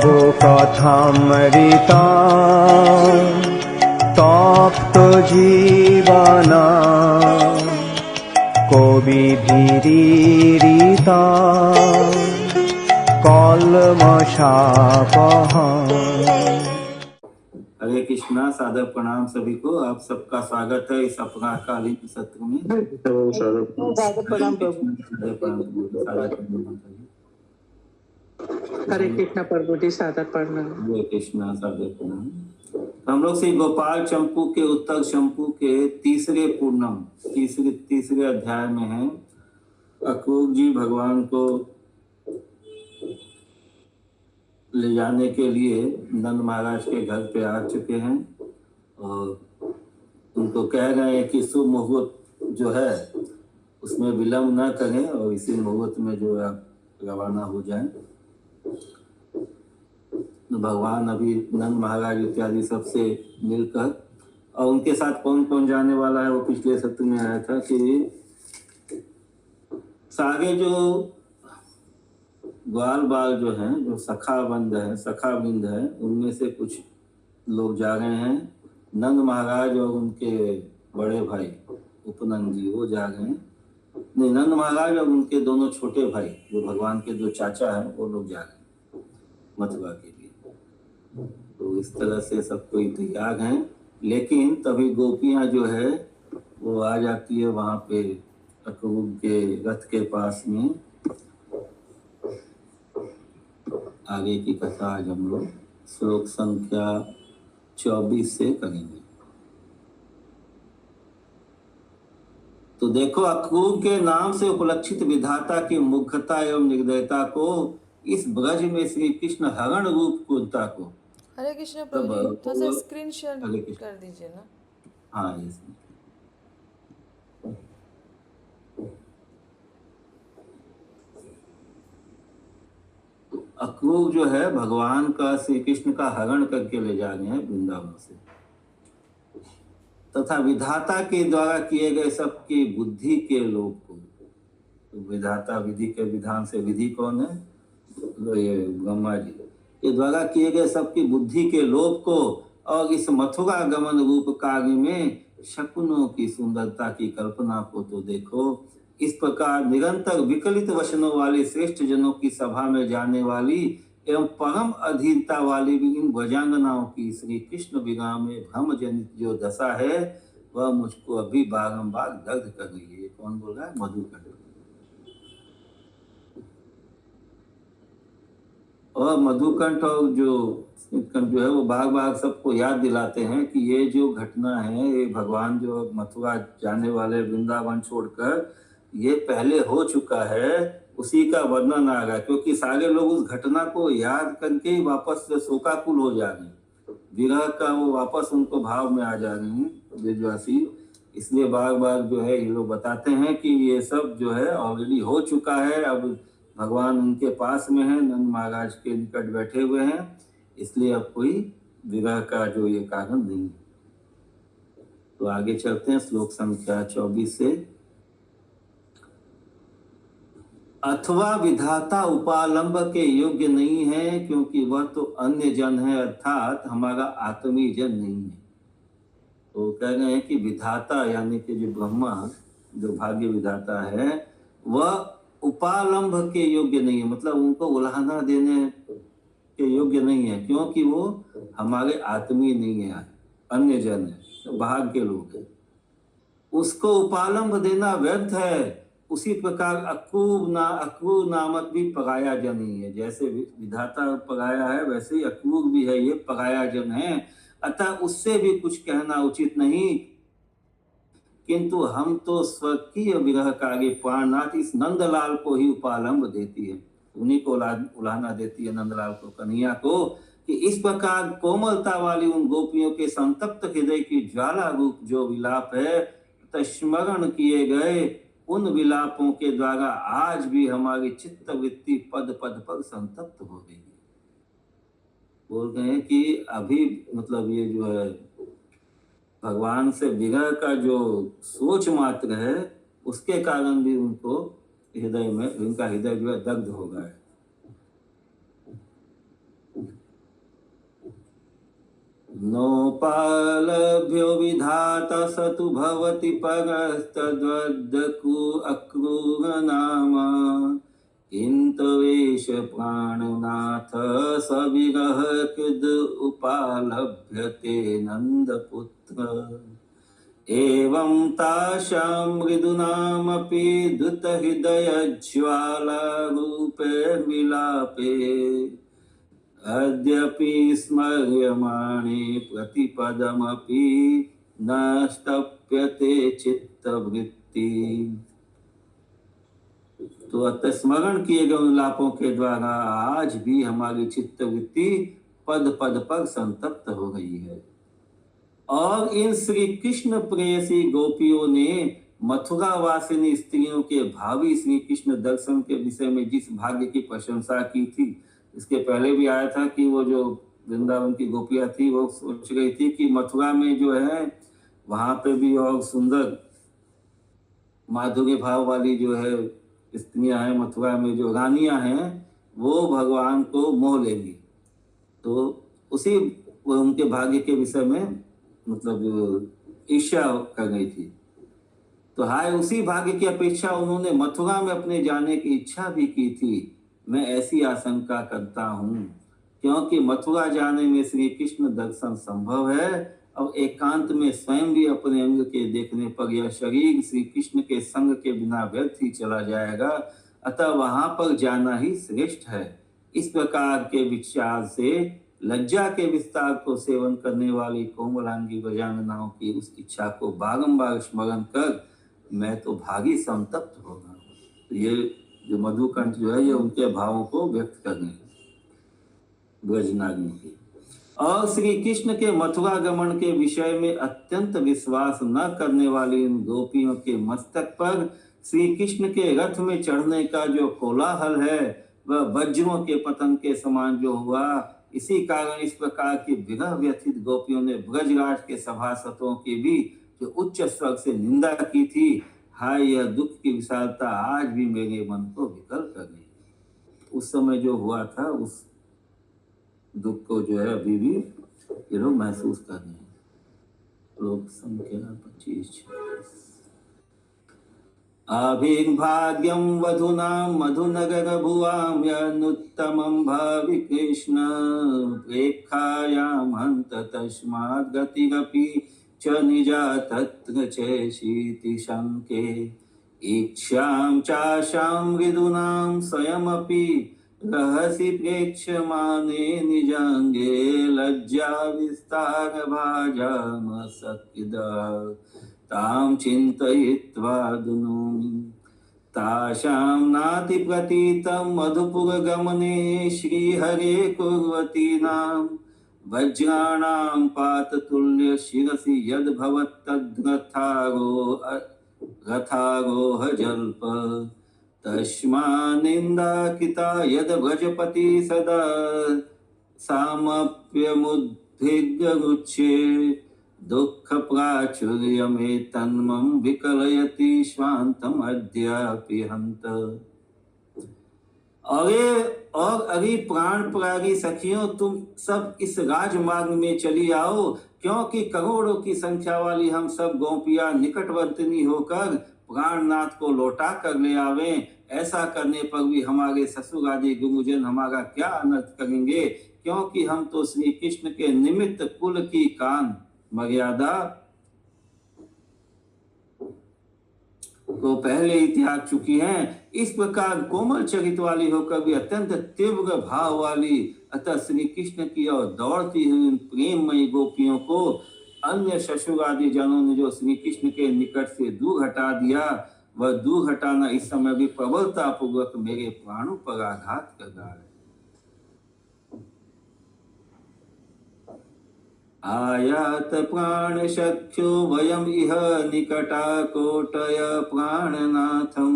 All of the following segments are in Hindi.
প্রভু কথামৃতা তপ্ত জীবনা কবি ভীরিতা कलमशापहा। हरे कृष्णा। सादर प्रणाम सभी को। आप सबका स्वागत है इस अपराकालीन सत्र में। हरे कृष्णा प्रभु जी, सादर प्रणाम। हरे कृष्णा, सादर प्रणाम। हम लोग श्री गोपाल चंपू के उत्तर शंपू के तीसरे अध्याय में हैं। अक्रूर जी भगवान को ले जाने के लिए नंद महाराज के घर पे आ चुके हैं और उनको कह रहे हैं कि शुभ मुहूर्त जो है उसमें विलंब ना करें और इसी मुहूर्त में जो है रवाना हो जाएं। तो भगवान अभी नंद महाराज इत्यादि सबसे मिलकर, और उनके साथ कौन कौन जाने वाला है वो पिछले सत्र में आया था कि सारे जो ग्वाल बाल जो हैं, जो सखाबिंद है, उनमें से कुछ लोग जा रहे हैं। नंद महाराज और उनके बड़े भाई उपनंद जी वो जा रहे हैं। नहीं, नंद महाराज और उनके दोनों छोटे भाई जो भगवान के जो चाचा हैं वो लोग जा रहे हैं मथुरा के लिए। तो इस तरह से सब कोई तैयार हैं, लेकिन तभी गोपियां जो है वो आ जाती है वहां पे अक्रूर के रथ के पास में। आगे की कथा आज हम लोग श्लोक संख्या 24 से करेंगे। तो देखो, अक्रूर के नाम से उपलक्षित विधाता की मुग्धता एवं निर्दयता को, इस ब्रज में श्री कृष्ण हरण रूप क्रूरता को। हरे कृष्ण प्रभु जी, थोड़ा सा स्क्रीन शेयर कर दीजिए ना। हाँ, ये अक्रूर जो है भगवान का, श्री कृष्ण का हरण करके ले जा रहे हैं वृंदावन से, तथा विधाता के द्वारा किए गए सबकी बुद्धि के लोभ को। तो विधाता विधि के विधान से विधि कौन है? ये ब्रह्मा जी के द्वारा किए गए सबकी बुद्धि के लोभ को, और इस मथुरा गमन रूप कार्य में शकुनों की सुंदरता की कल्पना को तो देखो। इस प्रकार निरंतर विकलित वचनों वाले श्रेष्ठ जनों की सभा में जाने वाली एवं परम अधीनता वाली भी इन भजांगनाओं की श्री कृष्ण विराम में भ्रम जनित जो दशा है वह मुझको अभी बारंबार दर्द कर रही है। कौन बोल रहा है? मधुकंठ। और मधुकंठ और जो स्मितकंठ जो है वो बार बार सबको याद दिलाते हैं कि ये जो घटना है, ये भगवान जो मथुरा जाने वाले वृंदावन छोड़कर, ये पहले हो चुका है, उसी का वर्णन आ रहा है। क्योंकि सारे लोग उस घटना को याद करके ही वापस से शोकाकुल हो जा रहे हैं, विरह का वो वापस उनको भाव में आ जा रहे हैं ब्रजवासी। इसलिए बार बार जो है ये लोग बताते हैं कि ये सब जो है ऑलरेडी हो चुका है। अब भगवान उनके पास में है, नंद महाराज के निकट बैठे हुए हैं, इसलिए अब कोई विरह का जो ये कारण नहीं है। तो आगे चलते हैं श्लोक संख्या 24 से। अथवा विधाता उपालंब के योग्य नहीं है, क्योंकि वह तो अन्य जन है, अर्थात हमारा आत्मीय जन नहीं है। तो कह रहे हैं कि विधाता यानी कि जो ब्रह्मा, जो भाग्य विधाता है, वह उपालंब के योग्य नहीं है, मतलब उनको उलाहना देने के योग्य नहीं है, क्योंकि वो हमारे आत्मीय नहीं है, अन्य जन है, बाहर के लोग हैं। उसको उपालंब देना व्यर्थ है। उसी प्रकार अक्रूर नामक भी पराया जन ही है। जैसे विधाता पराया है, वैसे ही अक्रूर भी है, ये पराया जन है। अतः उससे भी कुछ कहना उचित नहीं, किंतु हम तो स्वकीय विरह कार्य प्राणनाथ इस नंदलाल को ही उपालंब देती है, उन्हीं को उलाहना देती है, नंदलाल को, कन्हैया को, कि इस प्रकार कोमलता वाली उन गोपियों के संतप्त हृदय की ज्वाला रूप जो विलाप है, स्मरण किए गए उन विलापों के द्वारा आज भी हमारी चित्त वृत्ति पद पद पर संतप्त हो गई है। बोल रहे हैं कि अभी मतलब ये जो है भगवान से विरह का जो सोच मात्र है, उसके कारण भी उनको हृदय में, उनका हृदय जो है दग्ध हो गया है। गोपालभ्यो विधाता स तु भवति परस्तद्वद्दकु अक्रूरनाम किन्तवेश प्राणनाथ सविरह कृद उपालभ्यते नन्दपुत्र एवं तासां मृदूनामपि धृतहृदयज्वालारूपैर्विलापे अद्यपि स्मर्यमाणे प्रतिपदमपि न स्तप्यते चित्तवृत्ति। तो अतः स्मरण किए गए उन लापों के द्वारा आज भी हमारी चित्तवृत्ति पद पद पर संतप्त हो गई है। और इन श्री कृष्ण प्रेयसी गोपियों ने मथुरा वासिनी स्त्रियों के भावी श्री कृष्ण दर्शन के विषय में जिस भाग्य की प्रशंसा की थी, इसके पहले भी आया था कि वो जो वृंदावन की गोपियां थी वो सोच रही थी कि मथुरा में जो है वहां पे भी और सुंदर माधुर्य भाव वाली जो है स्त्रियां हैं, मथुरा में जो रानियां हैं वो भगवान को मोह लेंगी। तो उसी उनके भाग्य के विषय में मतलब ईर्ष्या कर गई थी। तो हाय उसी भाग्य की अपेक्षा उन्होंने मथुरा में अपने जाने की इच्छा भी की थी। मैं ऐसी आशंका करता हूँ क्योंकि मथुरा जाने में श्री कृष्ण दर्शन संभव है और एकांत में स्वयं भी अपने अंग के देखने पर यह शरीर श्री कृष्ण के संग के बिना व्यर्थ ही चला जाएगा, अतः वहां पर जाना ही श्रेष्ठ है। इस प्रकार के विचार से लज्जा के विस्तार को सेवन करने वाली कोमलांगी ब्रजांगनाओं की उस इच्छा को बारंबार स्मरण कर मैं तो भागी संतप्त हो गया। तो ये जो मधुकंठ जो है ये उनके भावों को व्यक्त करने ब्रजनागियों की। और श्री कृष्ण के मथुरा गमन के विषय में अत्यंत विश्वास न करने वाली इन गोपियों के मस्तक पर श्री कृष्ण के रथ में चढ़ने का जो कोलाहल है वह वज्रों के पतन के समान जो हुआ। इसी कारण इस प्रकार की विरह व्यथित गोपियों ने ब्रजराज के सभासदों की भी जो उच्च स्वर से निंदा की थी। हाय यह दुख की विशालता आज भी मेरे मन को विकल कर गई। उस समय जो हुआ था उस दुख को जो है अभी भी ये लोग महसूस कर रहे हैं। लोक संख्या 25। अभिभाग्यं वधूनां मधुनगर भुवां यनुत्तमं भावि कृष्ण प्रेक्षायां हन्त तस्मात् गतिरपि च निजा तत्र चेशीति शङ्के इच्छां चाशां मृदूनां स्वयमपि रहसि प्रेक्ष्यमाणे निजाङ्गे लज्जा विस्तार भाजामसक्तिदा तां चिन्तयित्वा दुनोमि तासां नाति प्रतीतं मधुपुरगमने श्रीहरे कुर्वतीनां वज्राणां पाततुल्य शिरसि यद्भवत्तद्रथारोह जल्प तस्मान्निन्दाकिता यद् व्रजपति सदा सामप्यमुद्भिद्यगुच्छे दुःख प्राचुर्यमे तन्मं विकलयति स्वान्तम् अद्यापि हन्त। और अभी प्राण प्रागी सखियों तुम सब इस राजमार्ग में चली आओ, क्योंकि करोड़ों की संख्या वाली हम सब गोपियां निकटवर्तिनी होकर प्राणनाथ को लौटा कर ले आवे। ऐसा करने पर भी हमारे ससुर आदि गुरुजन हमारा क्या अनर्थ करेंगे, क्योंकि हम तो श्री कृष्ण के निमित्त कुल की कान मर्यादा को पहले ही त्याग चुकी हैं। इस प्रकार कोमल चरित वाली होकर भी अत्यंत तीव्र भाव वाली अतः श्री कृष्ण की ओर दौड़ती हुई प्रेममयी गोपियों को अन्य ससुर आदि जनों ने जो श्री कृष्ण के निकट से दूर हटा दिया, वह दूर हटाना इस समय भी प्रबलता पूर्वक मेरे प्राणों पर आघात कर रहा है। आयात प्राण सख्यो वयम इह निकटा कोटय प्राणनाथं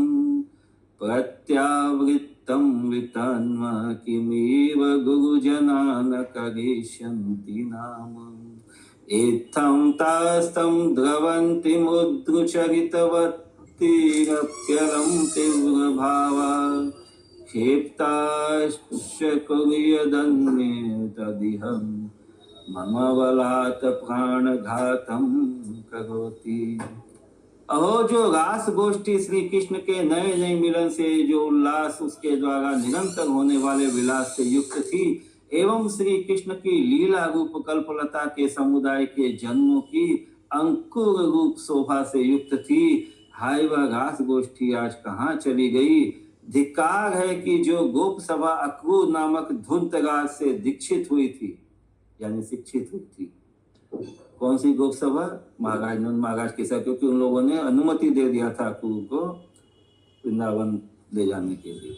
प्रत्यावृत्तं वितन्म किमिव गुरुजना न करिष्यन्ति नाम इत्थं तास्तं द्रवन्ति मुद्रुचरितवत्तिरप्यलं तीव्रभावा क्षिप्ताश्च कुर्यदन्ये तदिहं मम बलात् प्राणघातम करोति। अहो, जो रास गोष्ठी श्री कृष्ण के नए नए मिलन से जो उल्लास उसके द्वारा निरंतर होने वाले विलास से युक्त थी, एवं श्री कृष्ण की लीला रूप कल्पलता के समुदाय के जन्मों की अंकुर रूप शोभा से युक्त थी, हाय वह रास गोष्ठी आज कहाँ चली गई। धिक्कार है कि जो गोप सभा अक्रूर नामक धुंत राज से दीक्षित हुई थी, यानी शिक्षित हुई थी। कौन सी गोप सभा? महाराज नंद महाराज के साथ, क्योंकि उन लोगों ने अनुमति दे दिया था अक्रूर को वृंदावन ले जाने के लिए।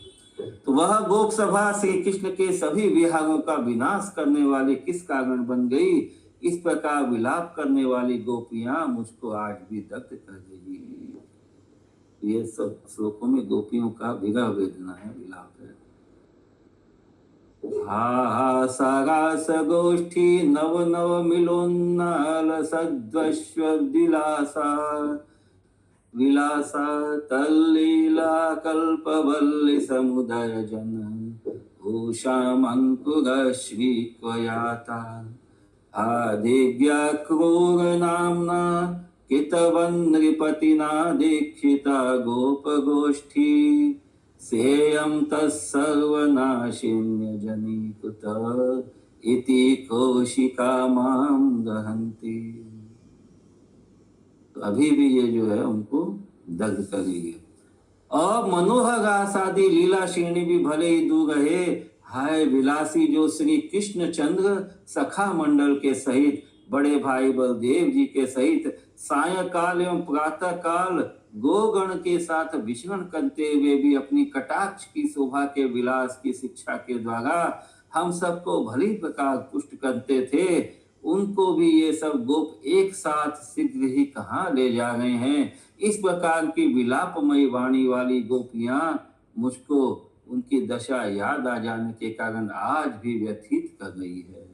तो वह गोप सभा श्री कृष्ण के सभी विहारों का विनाश करने वाली किस कारण बन गई? इस प्रकार विलाप करने वाली गोपियां मुझको आज भी दग्ध कर देगी। ये सब श्लोकों में गोपियों का विरह वेदना है, विलाप है। हा हा सारास गोष्ठी नव नव मिलोन्नाल सद्वश्व विलासा विलासा तल्लीला कल्पवल्ली समुदय जन भूषामंकुर श्री क्वयाता आदिव्या क्रूर नामना कितवन नृपतिना दीक्षिता गोप गोष्ठी सेयं तत्सर्वनाशिन्य जनीकृत इति कौशिका मां दहन्ति। तो अभी भी ये जो है उनको दग्ध करेगी। और मनोहर रास आदि लीला श्रेणी भी भले ही दूर रहे, हाय विलासी जो श्री कृष्ण चंद्र सखा मंडल के सहित बड़े भाई बलदेव जी के सहित सायंकाल एवं प्रातः काल गोगण के साथ विचरण करते हुए भी अपनी कटाक्ष की शोभा के विलास की शिक्षा के द्वारा हम सबको भली प्रकार पुष्ट करते थे, उनको भी ये सब गोप एक साथ शीघ्र ही कहाँ ले जा रहे हैं। इस प्रकार की विलापमयी वाणी वाली गोपियां मुझको उनकी दशा याद आ जाने के कारण आज भी व्यथित कर रही है।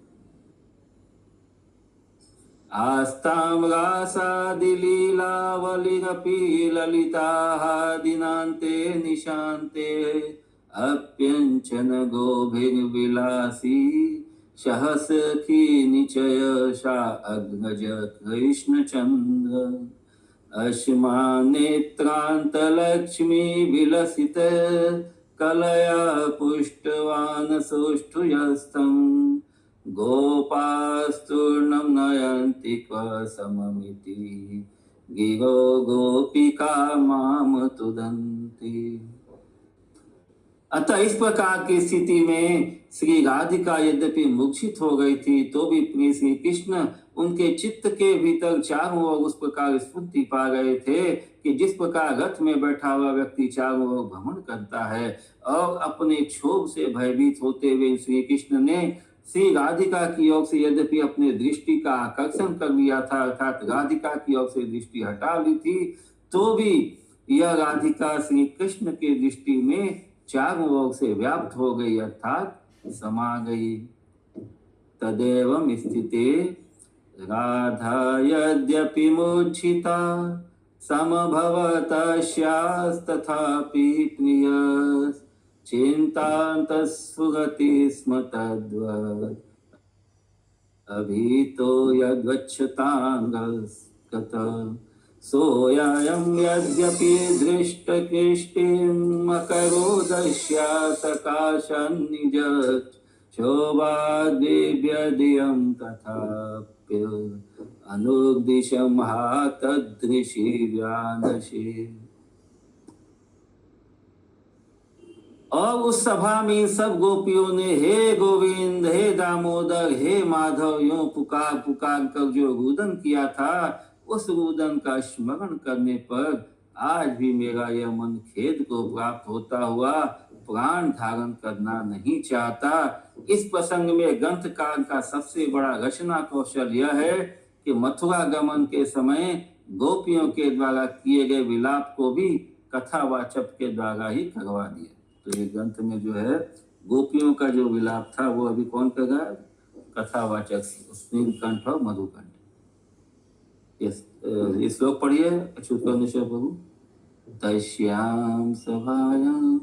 आस्तां रासादिलीलावलिरपि ललिताः दिनान्ते निशान्ते अप्यञ्चन गोभिर्विलासी सहसखी निचय सा अग्रज कृष्णचन्द्र अश्मानेत्रान्तलक्ष्मी विलसित कलया पुष्टवान् सुष्ठुयस्तम् गोपास्तूर्णं नयन्ति क्व सममिति गिरो गोपिका माम तुदन्ति। अतः इस प्रकार की स्थिति में श्री राधिका यद्यपि मूर्छित हो गई थी, तो भी प्रिय श्री कृष्ण उनके चित्त के भीतर चारों ओर उस प्रकार स्फूर्ति पा गए थे कि जिस प्रकार रथ में बैठा हुआ व्यक्ति चारों ओर भ्रमण करता है, और अपने क्षोभ से भयभीत होते हुए श्री कृष्ण ने श्री राधिका की ओर से यद्यपि अपने दृष्टि का आकर्षण कर लिया था, अर्थात राधिका की ओर से दृष्टि हटा ली थी, तो भी यह राधिका श्री कृष्ण की दृष्टि में चारों ओर से व्याप्त हो गई, अर्थात समा गई। तदेवं स्थिते राधा यद्यपि मूर्छिता समभवतस्यास्तथापि प्रिय चिन्तान्तस्फुरति स्म तद्वत् अभीतो यद्वक्षताङ्गस्कत सोऽयं यद्यपि दृष्टकृष्टिमकरोदस्या सकाशन्निज शोभाद्विव्यदियं तथाप्य अनुदिशं हा तदृशी व्यानशे। और उस सभा में सब गोपियों ने हे गोविंद, हे दामोदर, हे माधव यूं पुकार पुकार कर जो रुदन किया था, उस रुदन का स्मरण करने पर आज भी मेरा यह मन खेद को प्राप्त होता हुआ प्राण धारण करना नहीं चाहता। इस प्रसंग में ग्रंथकार का सबसे बड़ा रचना कौशल यह है कि मथुरा गमन के समय गोपियों के द्वारा किए गए विलाप को भी कथावाचक के द्वारा ही करवा दिया। तो ये ग्रंथ में जो है गोपियों का जो विलाप था वो अभी कौन कर रहा है? कथावाचक नीलकंठ और मधुकंठ। ये श्लोक पढ़िए अच्युतानंद प्रभु। तस्याम सभायाम,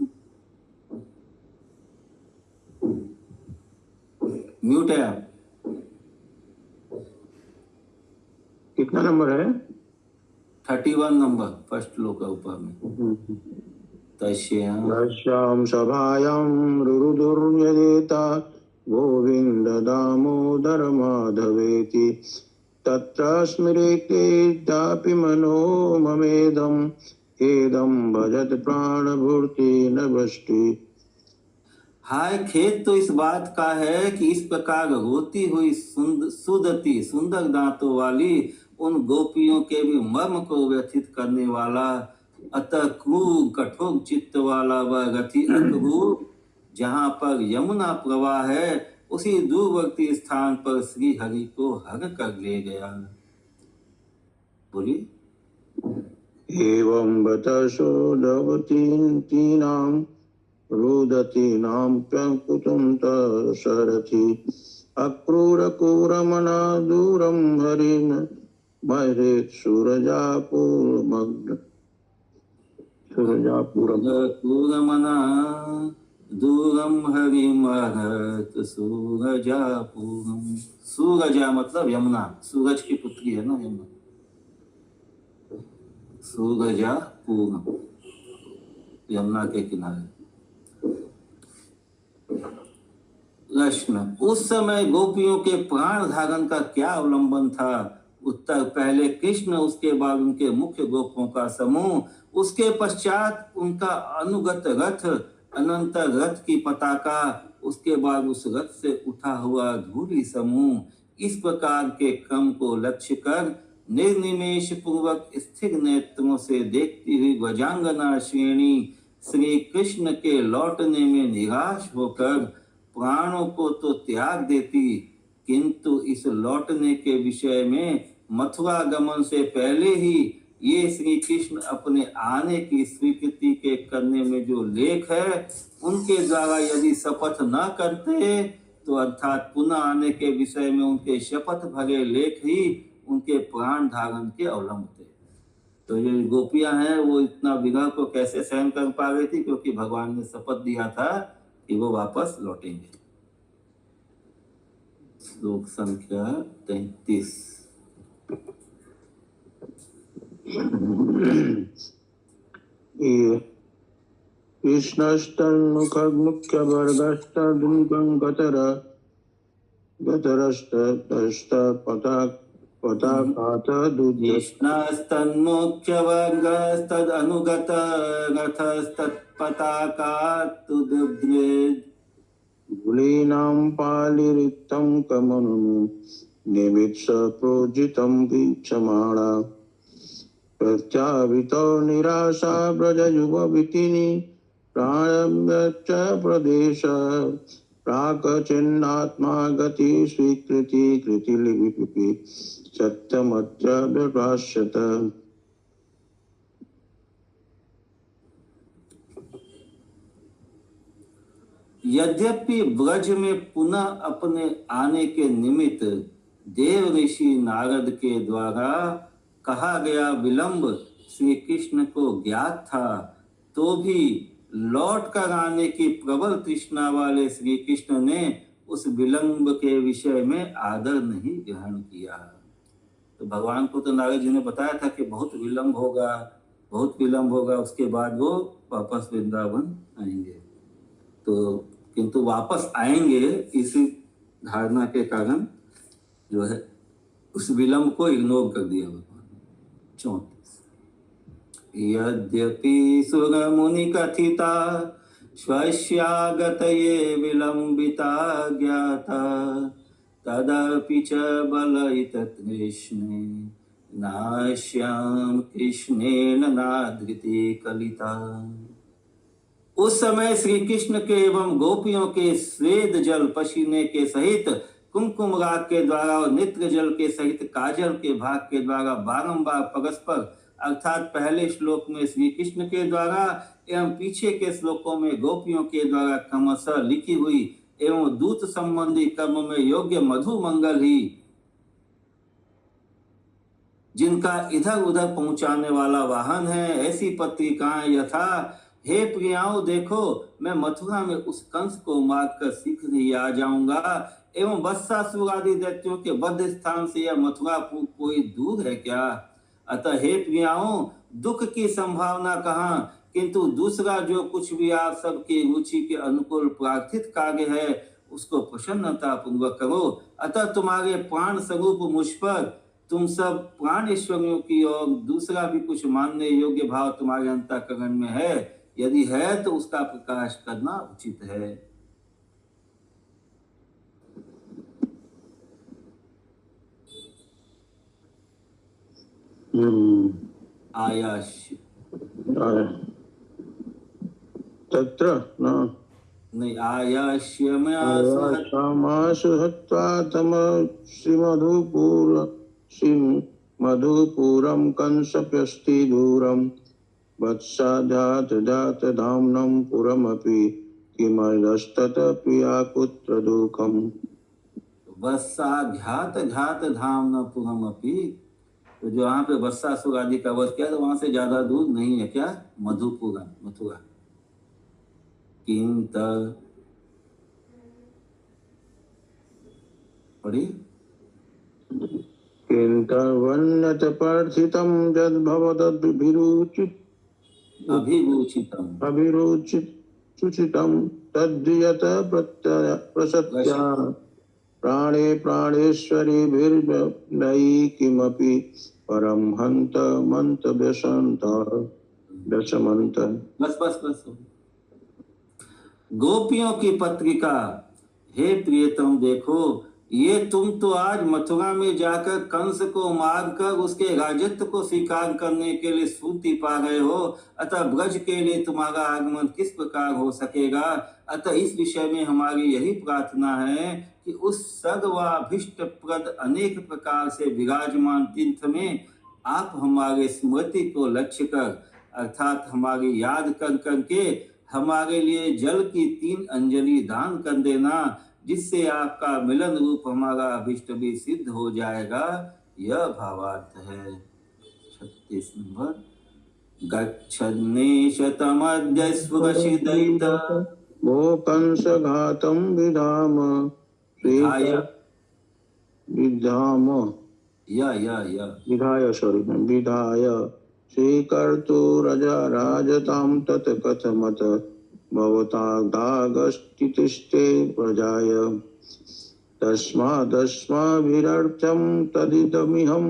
म्यूट है आप। कितना नंबर है? 31 नंबर फर्स्ट श्लोक है ऊपर में। तस्याम तस्यां सभायां रुरुदुर्यदेता गोविंद दामोदर माधवेति तत्र स्मृतेऽपि मनो ममेदं खेदं भजत प्राणभूति नभष्टि। हाय खेद तो इस बात का है कि इस प्रकार रोती हुई सुदती सुंदर दांतों वाली उन गोपियों के भी मर्म को व्यथित करने वाला अतः क्रूर कठोर चित्त वाला वह रथी अक्रूर जहाँ पर यमुना प्रवाह है उसी दूरवर्ती स्थान पर श्री हरि को हर कर ले गया। बोलिए। एवं बतसो दवतीनां रुदतीनां प्रकुतं सरथि अक्रूरकुरमना दूरं हरिं महेत् सूरजापुरमग्न सूरजापुरमना दूरम हरिमहत सूरजापुरम। सूरजा मतलब यमुना, सूरज की पुत्री है ना यमुना। सूरजापुरम यमुना के किनारे। प्रश्न, उस समय गोपियों के प्राण धारण का क्या अवलंबन था? उत्तर, पहले कृष्ण, उसके बाद उनके मुख्य गोपों का समूह, उसके पश्चात उनका अनुगत रथ, अनंतर रथ की पताका, उसके बाद उस रथ से उठा हुआ धूली समूह। इस प्रकार के क्रम को लक्ष्य कर निर्निमेष पूर्वक स्थिर नेत्रों से देखती हुई वजांगना श्रेणी श्री कृष्ण के लौटने में निराश होकर प्राणों को तो त्याग देती, किंतु इस लौटने के विषय में मथुरा गमन से पहले ही ये श्री कृष्ण अपने आने की स्वीकृति के करने में जो लेख है उनके द्वारा यदि शपथ न करते तो अर्थात पुनः आने के विषय में उनके शपथ भरे लेख ही उनके प्राण धारण के अवलंब थे। तो ये गोपियां हैं वो इतना विरह को कैसे सहन कर पा रही थी? क्योंकि भगवान ने शपथ दिया था कि वो वापस लौटेंगे। श्लोक संख्या 33। कृष्णस्तन्मुखमुख्यवर्गस्तद्मुखं कृष्णस्तन्मुख्यवर्गस्तदनुगत रथस्तत्पताकात्तुद्ध्रेद धूलीनां पालिरिक्तं कमनं निमित्स प्रोजितं वीक्षमाणा प्रत्यावितो निराशा व्रजयुववितिनि प्रारम्भश्च प्रदेश प्राकचिन्नात्मा गति स्वीकृति कृतिलिपिपि सत्यमत्र व्यभाष्यत। यद्यपि ब्रज में पुनः अपने आने के निमित्त देव ऋषि नारद के द्वारा कहा गया विलंब श्री कृष्ण को ज्ञात था, तो भी लौट कर आने की प्रबल तृष्णा वाले श्री कृष्ण ने उस विलंब के विषय में आदर नहीं ग्रहण किया। तो भगवान को तो नारद जी ने बताया था कि बहुत विलंब होगा, उसके बाद वो वापस वृंदावन आएंगे। तो किंतु वापस आएंगे इसी धारणा के कारण जो है उस विलंब को इग्नोर कर दिया भगवान। 34। यद्यपि सुर मुनि कथिता स्वस्यागतये विलंबिता ज्ञाता तदपि च बलयित तृष्णे नाश्याम कृष्णेन नाधृति कलिता। उस समय श्री कृष्ण के एवं गोपियों के स्वेद जल पसीने के सहित कुमकुम राग के द्वारा और नेत्र जल के सहित काजल के भाग के द्वारा बारंबार परस्पर अर्थात पहले श्लोक में श्री कृष्ण के द्वारा एवं पीछे के श्लोकों में गोपियों के द्वारा क्रमशः लिखी हुई एवं दूत संबंधी कर्म में योग्य मधु मंगल ही जिनका इधर उधर पहुंचाने वाला वाहन है, ऐसी पत्रिकाएं यथा हे प्रियाओं देखो, मैं मथुरा में उस कंस को मारकर शीघ्र ही आ जाऊंगा, एवं वत्सासुर आदि दैत्यों के वध स्थान से यह मथुरापुर कोई दूर है क्या? अतः हे प्रियाओं, दुख की संभावना कहाँ, किंतु दूसरा जो कुछ भी आप सबकी रुचि के अनुकूल प्रार्थित कार्य है उसको प्रसन्नता पूर्वक करो। अतः तुम्हारे प्राण स्वरूप मुझ पर, तुम सब प्राण ईश्वरियों की और दूसरा भी कुछ मानने योग्य भाव तुम्हारे अंतःकरण में है, यदि है तो उसका प्रकाश करना उचित है। आयास्य तत्र न नहीं, आयास्यम समासु हत्वा तम श्रीमधुपुरं कंसप्यस्ति दूरं वत्साध्यात जात धाम्नं पुरमपि किमस्तत प्रिया पुत्र दुःखम्। वत्साध्यात घात धाम न पुरमपि, तो जो वहां पे वत्सासुर आदि का वध किया तो वहां से ज्यादा दूर नहीं है क्या? मधुपुरम, मथुरा। किंत पढ़िए, किन्तर्वन्यत प्रथितं यद्भवदभिरुचित अभिरुचितं तद्यत प्रसत्या प्राणे प्राणेश्वरीभिर्नयि किमपि परम हन्त मंत व्यसन्तः। बस। गोपियों की पत्रिका। हे प्रियतम देखो, ये तुम तो आज मथुरा में जाकर कंस को मारकर उसके राजत्व को स्वीकार करने के लिए सूती पा गए हो, अतः ब्रज के लिए तुम्हारा आगमन किस प्रकार हो सकेगा? अतः इस विषय में हमारी यही प्रार्थना है कि उस सर्वाभीष्ट प्रद अनेक प्रकार से विराजमान तीर्थ में आप हमारे स्मृति को लक्ष्य कर, अर्थात हमारी याद कर करके हमारे लिए जल की 3 अंजलि दान कर देना, जिससे आपका मिलन रूप हमारा अभिष्ट भी सिद्ध हो जाएगा। यह भावार्थ है। 36 नंबर। गच्छन्नेश तमद्य स्पृशिदयित वो कंस घातं विधाम विधाय स्वीकर्तु रजा राजतां तत् कथमत भवतादागस्तिष्ठे प्रजाय तस्मादस्माभिरर्थं तदिदमिहं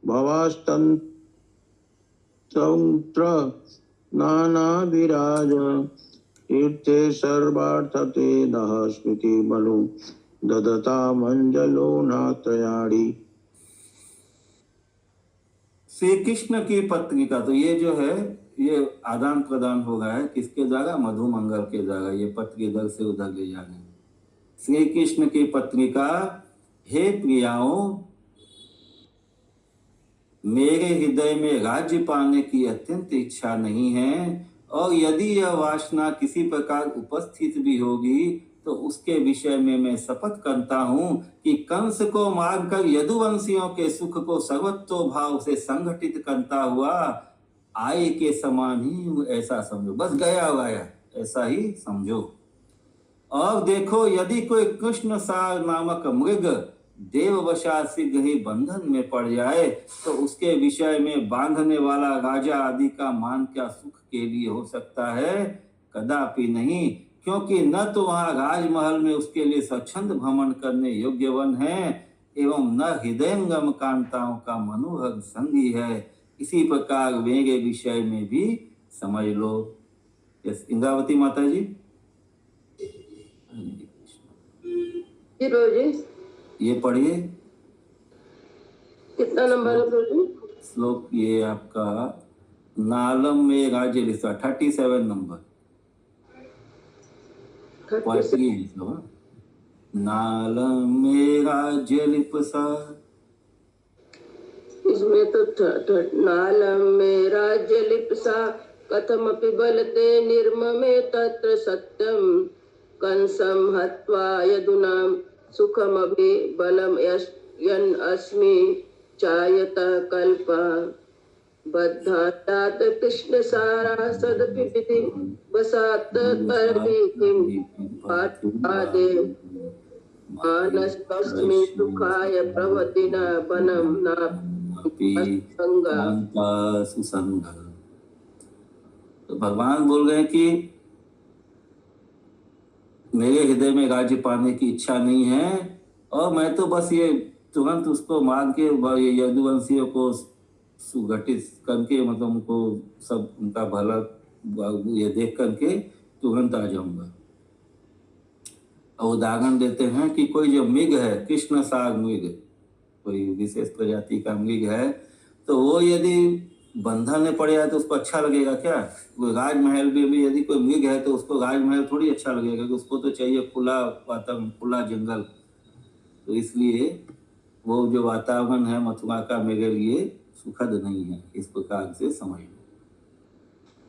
भवास्तंत्र नानाविराज तीर्थे सर्वार्थते नः स्मृति बलो ददता मंजलो नात्रयाणी। श्री कृष्ण की पत्रिका, तो ये जो है ये आदान प्रदान हो रहा है किसके द्वारा? मधु मंगल के द्वारा। ये पत्र इधर से उधर ले जा रहे हैं। श्री कृष्ण की पत्रिका। हे प्रियाओं, मेरे हृदय में राज्य पाने की अत्यंत इच्छा नहीं है, और यदि यह वासना किसी प्रकार उपस्थित भी होगी तो उसके विषय में मैं शपथ करता हूं कि कंस को मारकर यदुवंशियों के सुख को सर्वतो भाव से संगठित करता हुआ आय के समान ही ऐसा समझो। बस गया ऐसा ही समझो। और देखो, यदि कोई कृष्ण सार नामक मृग देववशा शीघ्र ही बंधन में पड़ जाए तो उसके विषय में बांधने वाला राजा आदि का मान क्या सुख के लिए हो सकता है? कदापि नहीं, क्योंकि न तो वहां राजमहल में उसके लिए स्वच्छंद भ्रमण करने योग्य वन है, एवं न हृदयंगम कांताओं का मनोहर संगी है। इसी प्रकार मेरे विषय में भी समझ लो। यस, इंद्रावती माता जी। ये पढ़िए। कितना नंबर है प्रभु? श्लोक ये आपका नालम में राज्य लिखा 37 नंबर। नालम में राज्य लिपसा, इसमें तो नालम में राज्य लिप्सा कथमपि बलते निर्ममे तत्र सत्यम कंसम हत्वा यदुनाम सुखमपि बलम यन् अस्मि चायत कल्पा। बद्धातात कृष्ण सारा सदपि विधि वसात परमेतिम पाठादे मानस्तस्मिन् सुखाय प्रवतिना वनं नापि सुसंग। तो भगवान बोल रहे हैं कि मेरे हृदय में राज्य पाने की इच्छा नहीं है, और मैं तो बस ये तुरंत उसको मार के ये यदुवंशियों को सुगठित करके, मतलब उनको सब उनका भला ये देख करके तुरंत आ जाऊंगा। और उदाहरण देते हैं कि कोई जो मृग है, कृष्ण साग मृग, कोई विशेष प्रजाति का मृग है, तो वो यदि बंधन में पड़ जाए तो उसको अच्छा लगेगा क्या? राजमहल में भी यदि कोई मृग है तो उसको राजमहल थोड़ी अच्छा लगेगा, क्योंकि उसको तो चाहिए खुला वातावरण, खुला जंगल। तो इसलिए वो जो वातावरण है मथुरा का मेरे लिए सुखद नहीं है, इस प्रकार से समझ लो।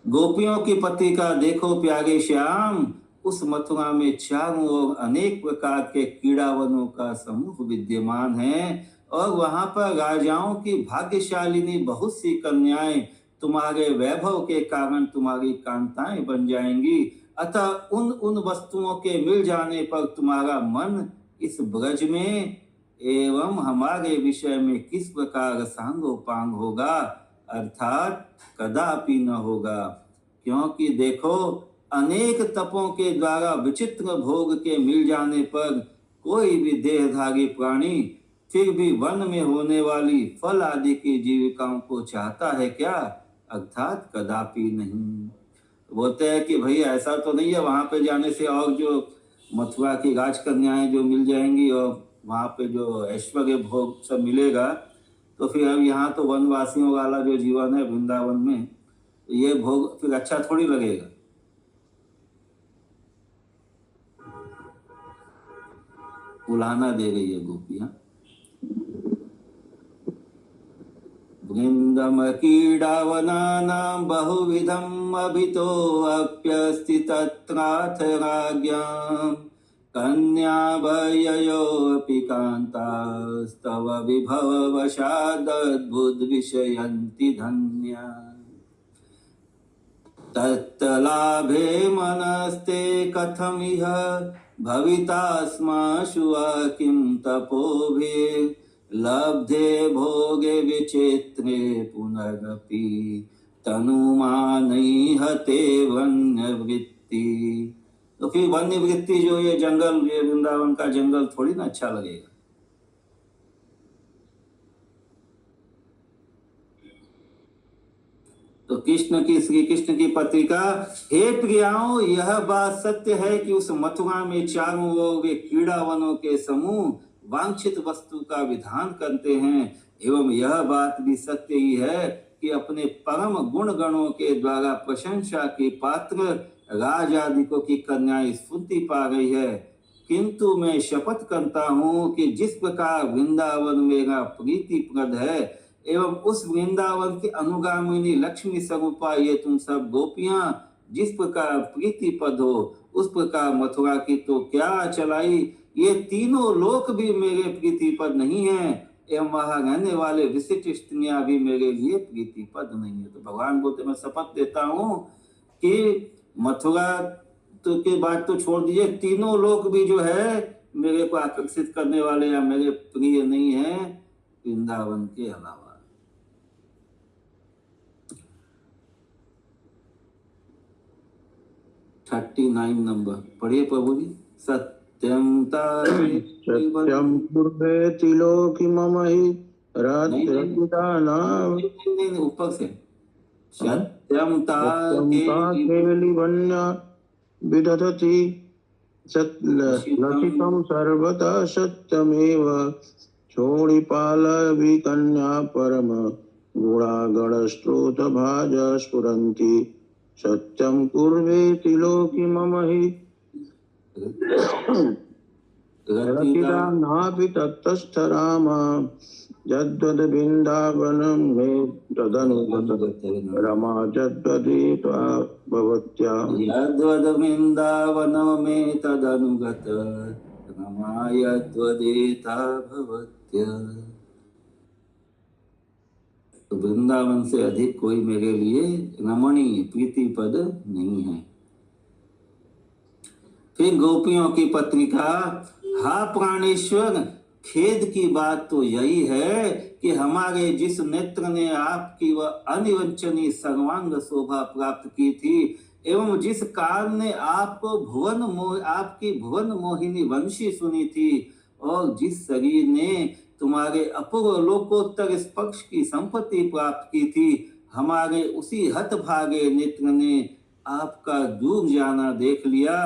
गोपियों की पत्रिका देखो प्यारे श्याम, उस मथुरा में चारों ओर अनेक प्रकार के कीड़ावनों का समूह विद्यमान है, और वहां पर राजाओं की भाग्यशालिनी बहुत सी कन्याएं तुम्हारे वैभव के कारण तुम्हारी कांताएं बन जाएंगी। अतः उन उन वस्तुओं के मिल जाने पर तुम्हारा मन इस ब्रज में एवं हमारे विषय में किस प्रकार सांगोपांग होगा, अर्थात कदापि न होगा। क्योंकि देखो, अनेक तपों के द्वारा विचित्र भोग के मिल जाने पर कोई भी देहधारी प्राणी फिर भी वन में होने वाली फल आदि की जीविकाओं को चाहता है क्या? अर्थात कदापि नहीं। बोलते हैं कि भाई ऐसा तो नहीं है, वहां पे जाने से और जो मथुरा की राजकन्याएं जो मिल जाएंगी और वहां पे जो ऐश्वर्य भोग सब मिलेगा, तो फिर अब यहाँ तो वनवासियों वाला जो जीवन है वृंदावन में, ये भोग फिर अच्छा थोड़ी लगेगा। उलाहना दे रही है गोपियां। वृंदम कीड़ावनानां बहुविधम् अभितो अप्यस्ति तत्राथ राज्ञां कन्याभययोऽपि कान्तास्तव विभववशादद्भुद्विषयन्ति धन्या। तत्तलाभे मनस्ते कथमिह भवितास्माशु किं तपोभिर्लब्धे भोगे विचित्रे पुनरपि तनुमानैहते वन्यवृत्ति। तो फिर वन्यवृत्ति जो ये जंगल, ये वृंदावन का जंगल थोड़ी ना अच्छा लगेगा। तो श्री कृष्ण की पत्रिका, हे प्रियाओं, यह बात सत्य है कि उस मथुरा में चारों ओर वे कीड़ावनों के समूह वांछित वस्तु का विधान करते हैं, एवं यह बात भी सत्य ही है कि अपने परम गुण गणों के द्वारा प्रशंसा के पात्र राज आदिकों की कन्याएं स्फूर्ति पा रही है। किंतु मैं शपथ करता हूँ कि जिस प्रकार वृंदावन मेरा प्रीतिप्रद है, एवं उस वृंदावन के अनुगामिनी लक्ष्मी स्वरूपा ये तुम सब गोपियां जिस प्रकार प्रीतिपद हो, उस प्रकार मथुरा की तो क्या चलाई, ये तीनों लोक भी मेरे प्रीतिपद नहीं है, एवं वहां रहने वाले विशिष्ट स्त्रियां भी मेरे लिए प्रीतिपद नहीं है। तो भगवान बोलते, मैं शपथ देता हूँ कि मथुरा तो के बाद तो छोड़ दीजिए, तीनों लोक भी जो है मेरे को आकर्षित करने वाले या मेरे प्रिय नहीं है वृंदावन के अलावा। 39 नंबर पढ़िए प्रभु जी। सत्यम सत्यम कुर्वेति लोकी मम हि रात्रिदानाम। ऊपर से सत्यम ताकेलिवन्या विदधति लसितं सर्वदा सत्यमेव चोडिपालविकन्या परम गुणागणस्त्रोत भाज स्फुरन्ति सत्यं कुर्वेति लोकी मम हि रतिदानापि तत्तस्थ राम यद्वद् वृन्दावनं मे तदनुगत रमा यद्वदित्वा भवत्या। यद्वद् वृन्दावनं मे तदनुगत रमा यद्वदिता भवत्या। तो वृंदावन से अधिक कोई मेरे लिए रमणीय प्रीति पद नहीं है। फिर गोपियों की पत्रिका। हा प्राणेश्वर, खेद की बात तो यही है कि हमारे जिस नेत्र ने आपकी वह अनिवंचनीय सर्वांग शोभा प्राप्त की थी एवं जिस कान ने आपको आपकी भुवन मोहिनी वंशी सुनी थी और जिस शरीर ने तुम्हारे अपूर्व लोकोत्तर स्पर्श की संपत्ति प्राप्त की थी, हमारे उसी हतभागे नेत्र ने आपका दूर जाना देख लिया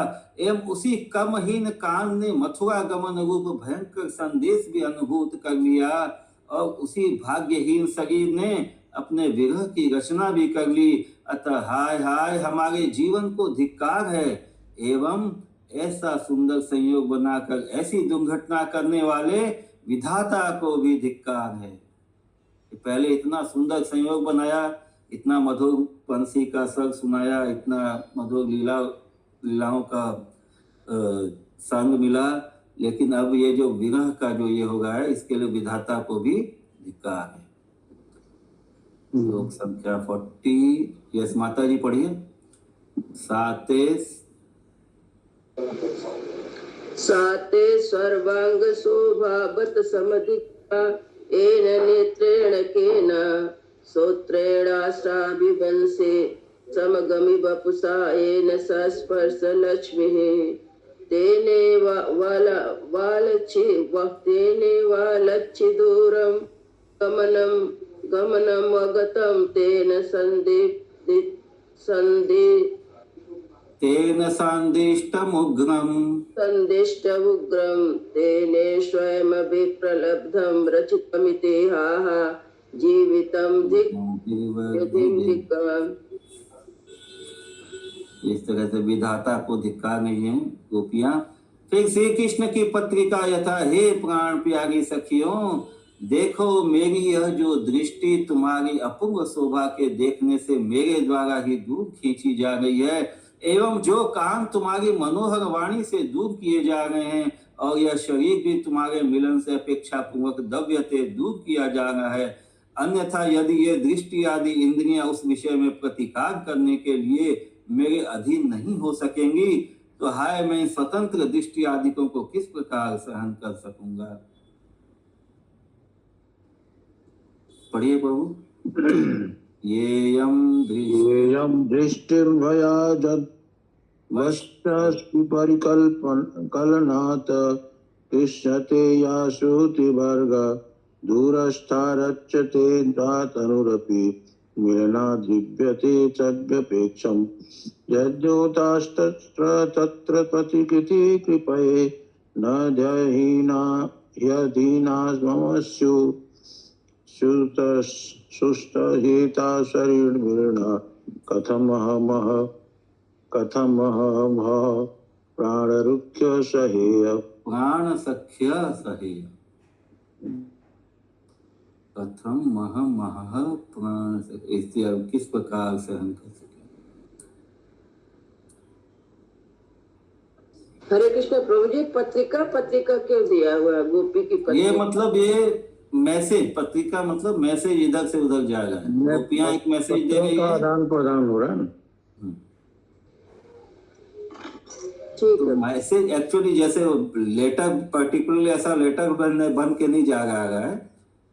एवं उसी कमहीन कान ने मथुरा गमन रूप भयंकर संदेश भी अनुभूत कर लिया और उसी भाग्यहीन शरीर ने अपने विरह की रचना भी कर ली। अतः हाय हाय हमारे जीवन को धिक्कार है एवं ऐसा सुंदर संयोग बनाकर ऐसी दुर्घटना करने वाले विधाता को भी धिक्कार है। पहले इतना सुंदर संयोग बनाया, इतना मधुर पंछी का स्वर सुनाया, इतना मधुर लीलाओं का संग मिला, लेकिन अब ये जो विरह का जो ये हो गया है इसके लिए विधाता को भी धिक्कार है। श्लोक संख्या 40। यस माता जी पढ़िए। साते सर्वांग शोभा बत समधिका एन नेत्रेण केन श्रोत्रेणाश्राभिवंशे समगमि वपुषा येन सस्पर्श लक्ष्मीः तेने वालच्छि दूरं गमनम् अगतं तेन संदिष्टमुग्रं तेने स्वयमपि प्रलब्धं रचितमितिहाः जीवितं धिक्। इस तरह से विधाता को धिक्कार नहीं है गोपियां। फिर श्री कृष्ण की पत्रिका यथा। हे प्राण प्यारी सखियों, देखो मेरी यह जो दृष्टि तुम्हारी अपूर्व शोभा के देखने से मेरे द्वारा ही दूर खींची जा रही है एवं जो कान तुम्हारी मनोहर वाणी से दूर किए जा रहे हैं और यह शरीर भी तुम्हारे मिलन से अपेक्षा पूर्वक दव्यते दूर किया जा रहा है। अन्यथा यदि ये दृष्टि आदि इंद्रियां उस विषय में प्रतिकार करने के लिए मेरे अधीन नहीं हो सकेंगी तो हाय मैं स्वतंत्र दृष्टि आदिकों को किस प्रकार सहन कर सकूंगा। पढ़िए प्रभु। येयं दृष्टिर्भया जद्वष्टस्ति परिकल्पनात् कृष्यते या श्रुतिवर्ग दूरस्थारच्यते दातनुरपि मिलनाद्रिव्यते तद्व्यपेक्षम् यद्योतास्तत्र तत्र प्रतिकृति कृपये न ध्यहीनास्मस्यु सुष्टहिता शरीर्भिर्न कथमहमः प्राणरुख्य सहेय प्राण सख्य सहेय कथम मह प्राण सख्य। अब किस प्रकार सहन कर सके। हरे कृष्ण प्रभु जी, पत्रिका क्यों दिया हुआ है? गोपी की पत्रिका, ये मतलब ये मैसेज, पत्रिका मतलब मैसेज इधर से उधर जा रहा है। गोपियां एक मैसेज दे रही है, आदान प्रदान हो रहा है। तो मैसेज एक्चुअली जैसे लेटर, पर्टिकुलरली ऐसा लेटर बन के नहीं जा रहा है।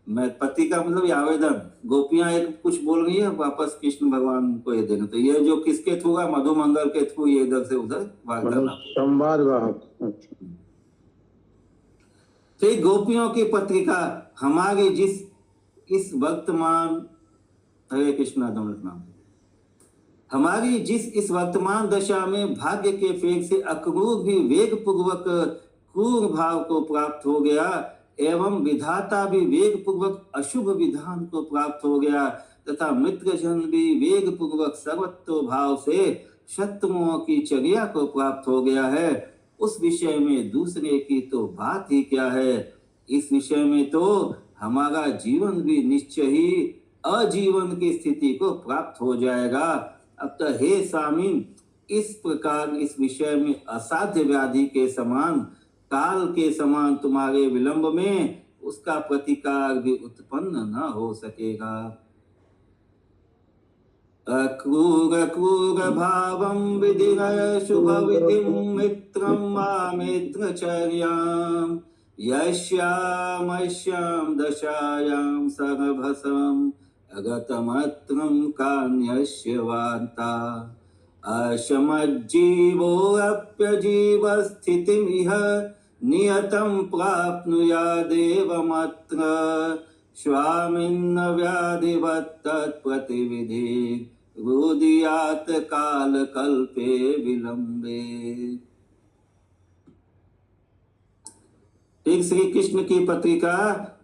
मैं पत्रिका मतलब ये आवेदन, गोपियां एक कुछ बोल रही है वापस कृष्ण भगवान को ये देना। तो ये जो किसके थ्रू है, मधुमंगल के थ्रू ये इधर से उधर संवाद वाहक। फिर गोपियों की पत्रिका। हमारी जिस इस वर्तमान, हरे कृष्णा दमन नाम, हमारी जिस इस वर्तमान दशा में भाग्य के फेर से अक्रूर भी वेग पूर्वक क्रूर भाव को प्राप्त हो गया एवं विधाता भी वेग पूर्वक अशुभ विधान को प्राप्त हो गया तथा मित्रजन भी वेग पूर्वक सर्वत्व भाव से शत्रुओं की चर्या को प्राप्त हो गया है, उस विषय में दूसरे की तो बात ही क्या है। इस विषय में तो हमारा जीवन भी निश्चय ही अजीवन की स्थिति को प्राप्त हो जाएगा। अब तो हे स्वामिन, इस प्रकार इस विषय में असाध्य व्याधि के समान, काल के समान तुम्हारे विलंब में उसका प्रतिकार भी उत्पन्न न हो सकेगा। अक्रूर भावं विधिनय शुभ विधिं मित्रं मामित्रचर्यां यस्यामस्यां दशायां सर्वभसम् अगतमत्रं कान्यस्य वार्ता अशमज्जीवोऽप्यजीवस्थितिमिह नियतं प्राप्नुयादेवमत्र स्वामिन्न व्याधिवत्तत्प्रतिविधि रुदियात् कालकल्पे विलंबे। फिर श्री कृष्ण की पत्रिका।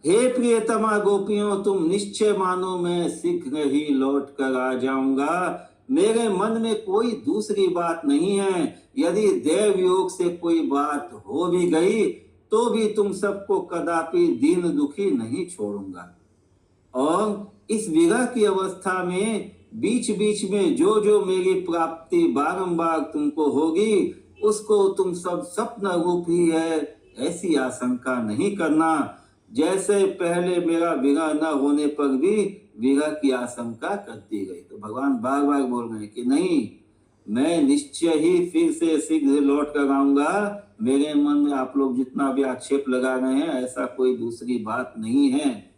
हे प्रियतमा गोपियों, तुम निश्चय मानो मैं शीघ्र ही लौट कर आ जाऊंगा। मेरे मन में कोई दूसरी बात नहीं है। यदि देव योग से कोई बात हो भी गई तो भी तुम सबको कदापि दीन दुखी नहीं छोड़ूंगा। और इस विरह की अवस्था में बीच बीच में जो जो मेरी प्राप्ति बारंबार तुमको होगी उसको तुम सब स्वप्न रूप ही है ऐसी आशंका नहीं करना। जैसे पहले मेरा विरह न होने पर भी विरह की आशंका करती गई। तो भगवान बार बार बोल रहे हैं कि नहीं, मैं निश्चय ही फिर से शीघ्र लौट कर आऊंगा। मेरे मन में आप लोग जितना भी आक्षेप लगा रहे हैं ऐसा कोई दूसरी बात नहीं है।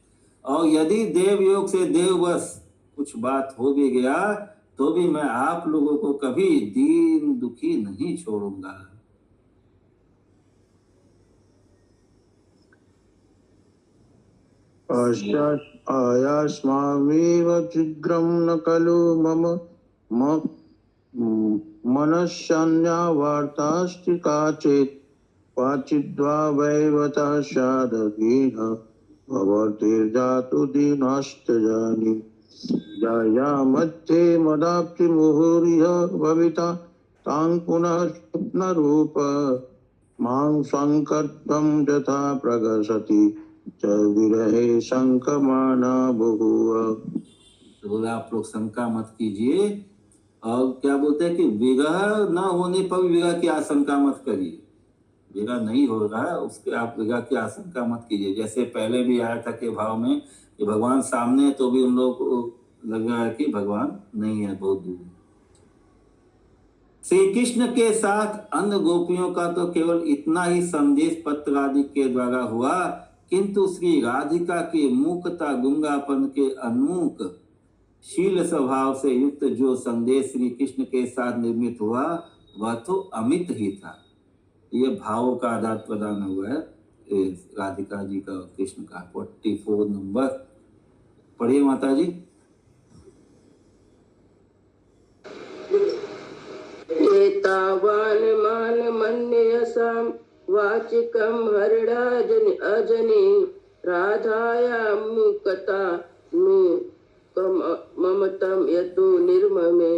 और यदि देव योग से देववश कुछ बात हो भी गया तो भी मैं आप लोगों को कभी दीन दुखी नहीं छोड़ूंगा। आयास्मामेव शीघ्रं न खलु मम मनस्यान्या वार्तास्ति काचित् क्वचिद्वा वैवतः साधकेन भवतिर्जातु दीनस्तजानि या मध्ये मदाप्ति मुहुरिह भविता तां पुनः स्वप्नरूप मां संकल्पं यथा प्रगसति च विरहे शंकमाना बहुव। तो बोला आप लोग शंका मत कीजिए। और क्या बोलते हैं कि विरह न होने पर विरह की आशंका मत करिए। विरह नहीं हो रहा है उसके आप विरह की आशंका मत कीजिए। जैसे पहले भी आया था के भाव में कि भगवान सामने तो भी उन लोग को लग रहा है कि भगवान नहीं है, बहुत दूर। श्री कृष्ण के साथ अन्य गोपियों का तो केवल इतना ही संदेश पत्र आदि के द्वारा हुआ, किंतु श्री राधिका की मूकता गुंगापन के अन्मुख शील स्वभाव से युक्त जो संदेश श्री कृष्ण के साथ निर्मित हुआ वह तो अमित ही था। ये भावों का आदान प्रदान हुआ है राधिका जी का कृष्ण का। 44 नंबर पढ़िए माता जी। एतावान् मान मन्यसां वाचिकं हरिणाजनि अजनि राधायां मुकता ममतं यतो निर्ममे।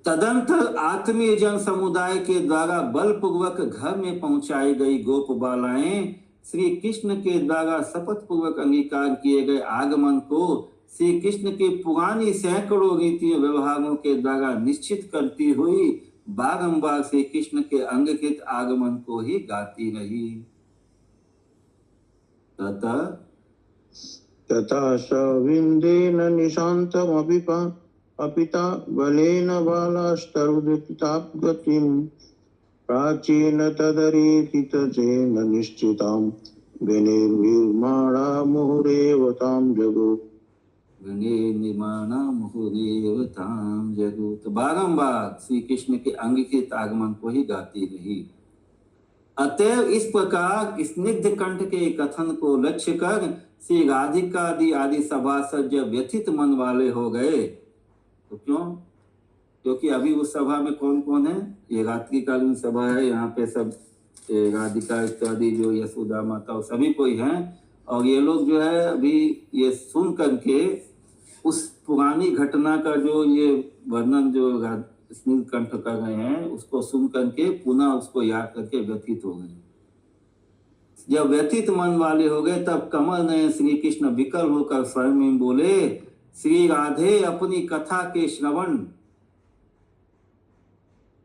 तदंतर आत्मीय जन समुदाय के द्वारा बलपूर्वक घर में पहुंचाई गई गोप बालाएं श्री कृष्ण के द्वारा शपथ पूर्वक अंगीकार किए गए आगमन को श्री कृष्ण की पुरानी सैकड़ों रीति व्यवहारों के द्वारा निश्चित करती हुई बारंबार श्री कृष्ण के अंगकृत आगमन को ही गाती रही। तथा स विन्देन निशान्तमपिपा अपिता बलेन बालास्तरुदितां गतिं प्राचीन तदरीतितसेन निश्चितां विनिर्माणा मुहुरेव तां जगो। निर्माणा मुहुरेव तां जगो। तो बारंबार श्री कृष्ण के अंगकृत आगमन को ही गाती रही। अतएव इस प्रकार स्निग्ध कंठ के कथन को लक्ष्य कर श्री राधिका आदि सभासद जब व्यथित मन वाले हो गए तो क्यों? क्योंकि अभी उस सभा में कौन कौन है? ये रात्रिकालीन सभा है, यहाँ पे सब राधिका इत्यादि जो यशोदा माता सभी कोई हैं। और ये लोग जो है अभी ये सुन करके उस पुरानी घटना का जो ये वर्णन जो स्निग्ध कंठ कर रहे हैं उसको सुन करके पुनः उसको याद करके व्यथित हो गए। जब व्यथित मन वाले हो गए तब कमल ने श्री कृष्ण विकल होकर स्वयं में बोले, श्री राधे अपनी कथा के श्रवण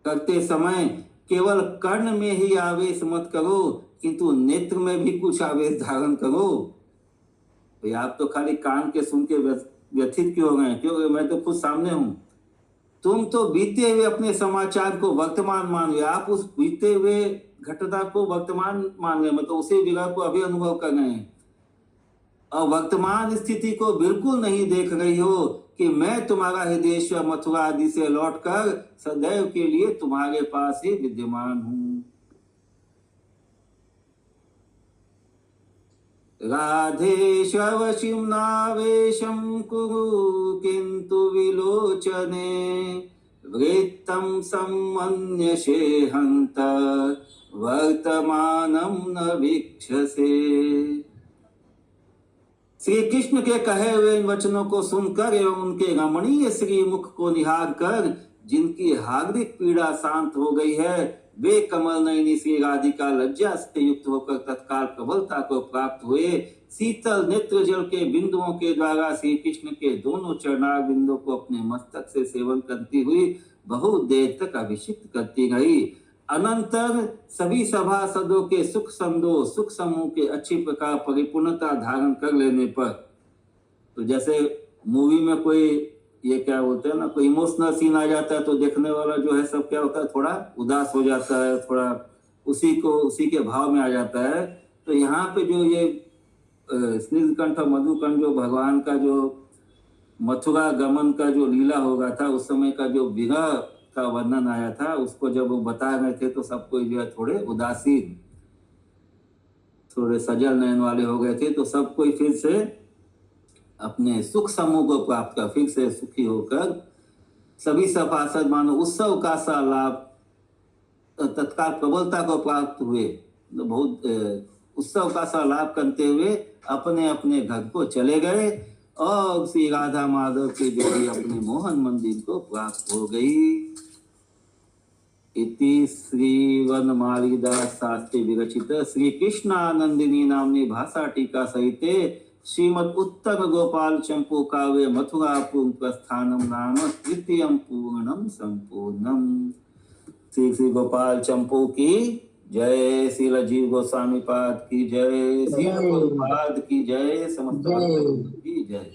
करते समय केवल कर्ण में ही आवेश मत करो किंतु नेत्र में भी कुछ आवेश धारण करो। भाई आप तो खाली कान के सुन के व्यथित क्यों हो गए? क्यों? मैं तो खुद सामने हूं। तुम तो बीते हुए अपने समाचार को वर्तमान मान गए। आप उस बीते हुए घटना को वर्तमान मान गए, मतलब उसी विगा को अभी अनुभव कर रहे हैं और वर्तमान स्थिति को बिल्कुल नहीं देख रही हो कि मैं तुम्हारा हृदयेश्वर मथुरा आदि से लौटकर सदैव के लिए तुम्हारे पास ही विद्यमान हूं। राधेशवशिं नावेशं कुरु किन्तु विलोचने वृत्तं सम्मन्यसे हन्त वर्तमानं न वीक्षसे। श्री कृष्ण के कहे हुए इन वचनों को सुनकर एवं उनके रमणीय श्री मुख को निहार कर जिनकी हार्दिक पीड़ा शांत हो गई है, वे कमल नयनी श्री राधिका लज्जा से युक्त होकर तत्काल प्रबलता को प्राप्त हुए। शीतल नेत्र जल के बिंदुओं के द्वारा श्री कृष्ण के दोनों चरणार बिंदुओं को अपने मस्तक से सेवन करती हुई बहुत देर तक अभिषिक्त करती रही। अनंतर सभी सभासदों के सुख समूह के अच्छी प्रकार परिपूर्णता धारण कर लेने पर, तो जैसे मूवी में कोई ये क्या बोलते हैं ना, कोई इमोशनल सीन आ जाता है तो देखने वाला जो है सब क्या होता है, थोड़ा उदास हो जाता है, थोड़ा उसी के भाव में आ जाता है। तो यहाँ पे जो ये स्निग्धकंठ और मधुकंठ जो भगवान का जो मथुरा गमन का जो लीला होगा था, उस समय का जो विरह का वर्णन आया था, उसको जब वो बता रहे थे तो सब कोई जो है थोड़े उदासीन, थोड़े सजल नयन वाले हो गए थे। तो सब कोई फिर से अपने सुख समूह को प्राप्त कर फिर से सुखी होकर सभी सभासद मानो उत्सव का सा लाभ तत्काल प्रबलता को प्राप्त हुए, तो बहुत उत्सव का सा लाभ करते हुए अपने अपने घर को चले गए और श्री राधा माधव की जोड़ी अपने मोहन मंदिर को प्राप्त हो गई। इति श्री वनमालीदास शास्त्री विरचित श्री कृष्णानंदिनी नामनी भाषा टीका सहिते श्रीमद उत्तम गोपाल चंपू काव्य मथुरा प्रस्थानम नाम तृतीयम पूर्णम संपूर्णम। श्री श्री गोपाल चंपू की जय, श्री राजीव गोस्वामी पाद की जय, श्री प्रभुपाद की जय, समस्त भक्तों की जय।